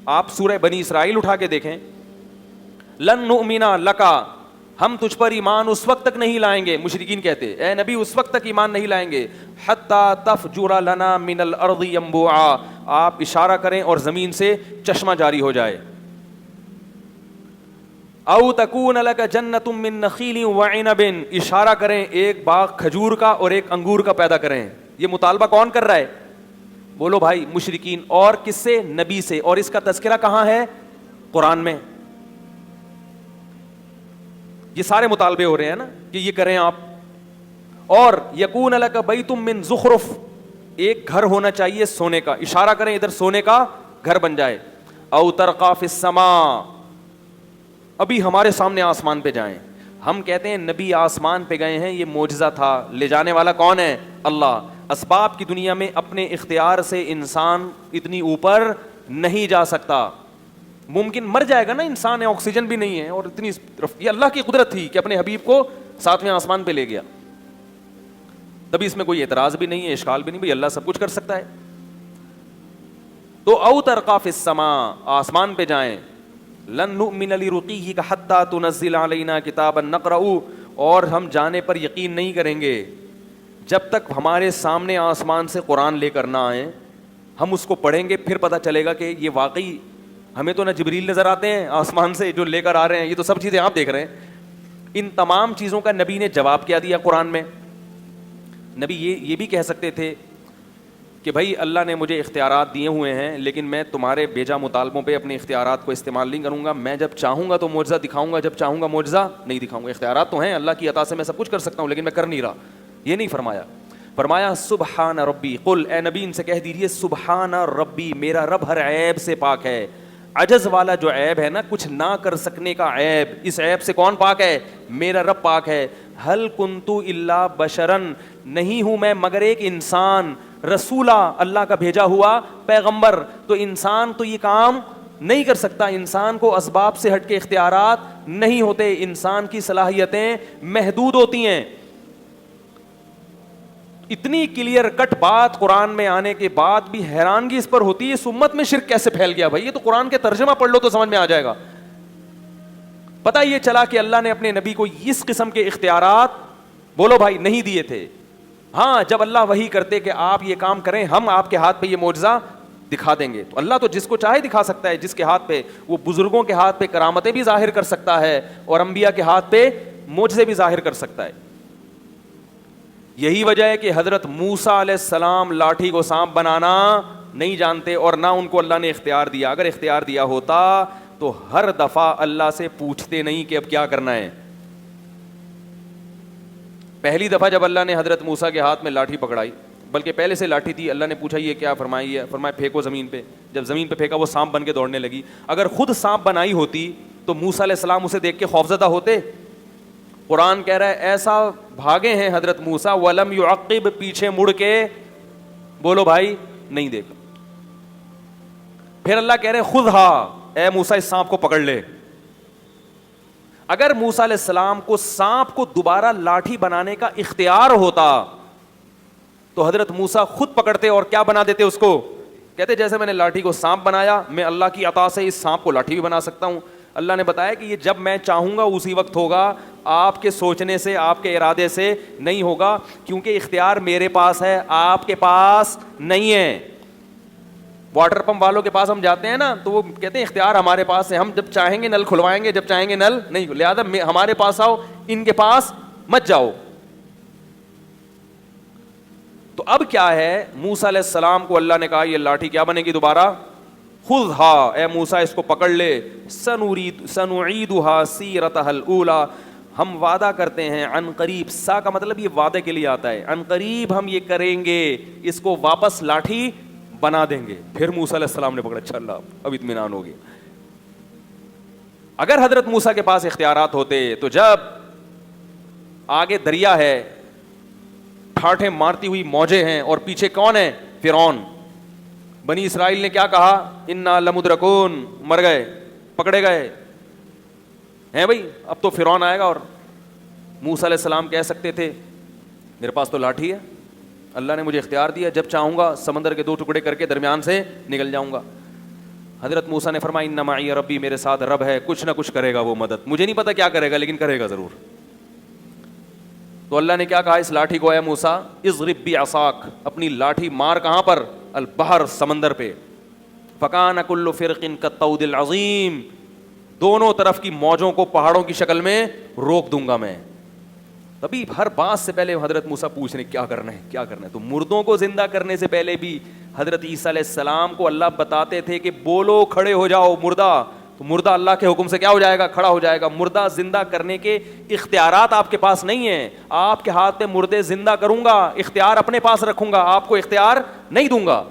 آپ سورہ بنی اسرائیل اٹھا کے دیکھیں, لن نؤمنا لکا, ہم تجھ پر ایمان اس وقت تک نہیں لائیں گے, مشرکین کہتے اے نبی اس وقت تک ایمان نہیں لائیں گے, حتی تفجر لنا من الارض ینبوعا, آپ اشارہ کریں اور زمین سے چشمہ جاری ہو جائے, او تکون لک جنۃ من نخیل وعنب, اشارہ کریں ایک باغ کھجور کا اور ایک انگور کا پیدا کریں. یہ مطالبہ کون کر رہا ہے؟ بولو بھائی مشرکین. اور کس سے؟ نبی سے. اور اس کا تذکرہ کہاں ہے؟ قرآن میں. یہ سارے مطالبے ہو رہے ہیں نا کہ یہ کریں آپ. اور یکون لک بیت من زخرف, ایک گھر ہونا چاہیے سونے کا, اشارہ کریں ادھر سونے کا گھر بن جائے. او ترقی فی السماء, ابھی ہمارے سامنے آسمان پہ جائیں. ہم کہتے ہیں نبی آسمان پہ گئے ہیں, یہ معجزہ تھا, لے جانے والا کون ہے؟ اللہ. اسباب کی دنیا میں اپنے اختیار سے انسان اتنی اوپر نہیں جا سکتا. ممکن مر جائے گا نا انسان, آکسیجن بھی نہیں ہے, اور اتنی یہ اللہ کی قدرت تھی کہ اپنے حبیب کو ساتویں آسمان پہ لے گیا. تبھی اس میں کوئی اعتراض بھی نہیں ہے, اشکال بھی نہیں, بھائی اللہ سب کچھ کر سکتا ہے. تو او ترقی فی السماء, آسمان پہ جائیں. لن نؤمن لرقیہ حتی تنزل علینا کتابا نقرأ, اور ہم جانے پر یقین نہیں کریں گے جب تک ہمارے سامنے آسمان سے قرآن لے کر نہ آئیں. ہم اس کو پڑھیں گے پھر پتہ چلے گا کہ یہ واقعی, ہمیں تو نہ جبریل نظر آتے ہیں آسمان سے جو لے کر آ رہے ہیں, یہ تو سب چیزیں آپ دیکھ رہے ہیں. ان تمام چیزوں کا نبی نے جواب کیا دیا قرآن میں. نبی یہ بھی کہہ سکتے تھے کہ بھائی اللہ نے مجھے اختیارات دیے ہوئے ہیں, لیکن میں تمہارے بیجا مطالبوں پہ اپنے اختیارات کو استعمال نہیں کروں گا. میں جب چاہوں گا تو معجزہ دکھاؤں گا, جب چاہوں گا معجزہ نہیں دکھاؤں گا. اختیارات تو ہیں اللہ کی عطا سے, میں سب کچھ کر سکتا ہوں, لیکن میں کر نہیں رہا. یہ نہیں فرمایا. فرمایا سبحان ربی, قل اے نبی ان سے کہہ دیجیے سبحان ربی, میرا رب ہر عیب سے پاک ہے. عجز والا جو عیب ہے نا, کچھ نہ کر سکنے کا عیب, اس عیب سے کون پاک ہے؟ میرا رب پاک ہے. ہل کنتو الا بشرن, نہیں ہوں میں مگر ایک انسان, رسولہ, اللہ کا بھیجا ہوا پیغمبر. تو انسان تو یہ کام نہیں کر سکتا, انسان کو اسباب سے ہٹ کے اختیارات نہیں ہوتے, انسان کی صلاحیتیں محدود ہوتی ہیں. اتنی کلیئر کٹ بات قرآن میں آنے کے بعد بھی حیرانگی اس پر ہوتی ہے اس امت میں شرک کیسے پھیل گیا. بھائی یہ تو قرآن کے ترجمہ پڑھ لو تو سمجھ میں آ جائے گا. پتہ یہ چلا کہ اللہ نے اپنے نبی کو اس قسم کے اختیارات, بولو بھائی, نہیں دیے تھے. ہاں جب اللہ وحی کرتے کہ آپ یہ کام کریں, ہم آپ کے ہاتھ پہ یہ معجزہ دکھا دیں گے, تو اللہ تو جس کو چاہے دکھا سکتا ہے. جس کے ہاتھ پہ, وہ بزرگوں کے ہاتھ پہ کرامتیں بھی ظاہر کر سکتا ہے, اور انبیاء کے ہاتھ پہ معجزے بھی ظاہر کر سکتا ہے. یہی وجہ ہے کہ حضرت موسیٰ علیہ السلام لاٹھی کو سانپ بنانا نہیں جانتے, اور نہ ان کو اللہ نے اختیار دیا. اگر اختیار دیا ہوتا تو ہر دفعہ اللہ سے پوچھتے نہیں کہ اب کیا کرنا ہے. پہلی دفعہ جب اللہ نے حضرت موسیٰ کے ہاتھ میں لاٹھی پکڑائی, بلکہ پہلے سے لاٹھی تھی, اللہ نے پوچھا یہ کیا؟ فرمائی ہے, فرمایا پھینکو زمین پہ. جب زمین پہ پھینکا وہ سانپ بن کے دوڑنے لگی. اگر خود سانپ بنائی ہوتی تو موسیٰ علیہ السلام اسے دیکھ کے خوفزدہ ہوتے؟ قرآن کہہ رہا ہے ایسا بھاگے ہیں حضرت موسیٰ, ولم یعقب, پیچھے مڑ کے, بولو بھائی, نہیں دیکھا. پھر اللہ کہہ رہے خذھا, اے موسیٰ اس سانپ کو پکڑ لے. اگر موسیٰ علیہ السلام کو سانپ کو دوبارہ لاٹھی بنانے کا اختیار ہوتا تو حضرت موسیٰ خود پکڑتے اور کیا بنا دیتے اس کو؟ کہتے جیسے میں نے لاٹھی کو سانپ بنایا, میں اللہ کی عطا سے اس سانپ کو لاٹھی بھی بنا سکتا ہوں. اللہ نے بتایا کہ یہ جب میں چاہوں گا اسی وقت ہوگا, آپ کے سوچنے سے, آپ کے ارادے سے نہیں ہوگا, کیونکہ اختیار میرے پاس ہے, آپ کے پاس نہیں ہے. واٹر پمپ والوں کے پاس ہم جاتے ہیں نا, تو وہ کہتے ہیں اختیار ہمارے پاس ہے, ہم جب چاہیں گے نل کھلوائیں گے, جب چاہیں گے نل نہیں, لہذا ہمارے پاس آؤ, ان کے پاس مت جاؤ. تو اب کیا ہے, موسیٰ علیہ السلام کو اللہ نے کہا یہ لاٹھی کیا بنے گی دوبارہ؟ خذھا, اے موسیٰ اس کو پکڑ لے. سنعیدھا سیرتھا الاولی, ہم وعدہ کرتے ہیں عن قریب, سا کا مطلب یہ وعدے کے لیے آتا ہے, عن قریب ہم یہ کریں گے, اس کو واپس لاٹھی بنا دیں گے. پھر موسیٰ علیہ السلام نے پکڑا, اچھا اللہ اب اطمینان ہو گیا. اگر حضرت موسیٰ کے پاس اختیارات ہوتے تو جب آگے دریا ہے, ٹھاٹھیں مارتی ہوئی موجیں ہیں, اور پیچھے کون ہے؟ فرعون. بنی اسرائیل نے کیا کہا؟ انا لمدرکون, مر گئے, پکڑے گئے ہیں بھائی, اب تو فرعون آئے گا. اور موسیٰ علیہ السلام کہہ سکتے تھے میرے پاس تو لاٹھی ہے, اللہ نے مجھے اختیار دیا, جب چاہوں گا سمندر کے 2 ٹکڑے کر کے درمیان سے نکل جاؤں گا. حضرت موسیٰ نے فرمایا ان معی ربی، میرے ساتھ رب ہے، کچھ نہ کچھ کرے گا وہ مدد، مجھے نہیں پتا کیا کرے گا لیکن کرے گا ضرور. تو اللہ نے کیا کہا اس لاٹھی کو، اے موسیٰ اضرب بعصاک، اپنی لاٹھی مار کہاں پر، البحر، سمندر پہ. فکان کل فرق کالطود العظیم، دونوں طرف کی موجوں کو پہاڑوں کی شکل میں روک دوں گا میں. تبھی ہر بات سے پہلے حضرت موسیٰ پوچھ رہے کیا کرنا ہے کیا کرنا ہے. تو مردوں کو زندہ کرنے سے پہلے بھی حضرت عیسیٰ علیہ السلام کو اللہ بتاتے تھے کہ بولو کھڑے ہو جاؤ مردہ، تو مردہ اللہ کے حکم سے کیا ہو جائے گا، کھڑا ہو جائے گا. مردہ زندہ کرنے کے اختیارات آپ کے پاس نہیں ہیں. آپ کے ہاتھ میں مردے زندہ کروں گا، اختیار اپنے پاس رکھوں گا، آپ کو اختیار نہیں دوں گا.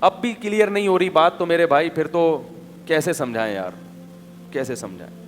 اب بھی کلیئر نہیں ہو رہی بات تو میرے بھائی پھر تو کیسے سمجھائیں یار، کیسے سمجھائیں.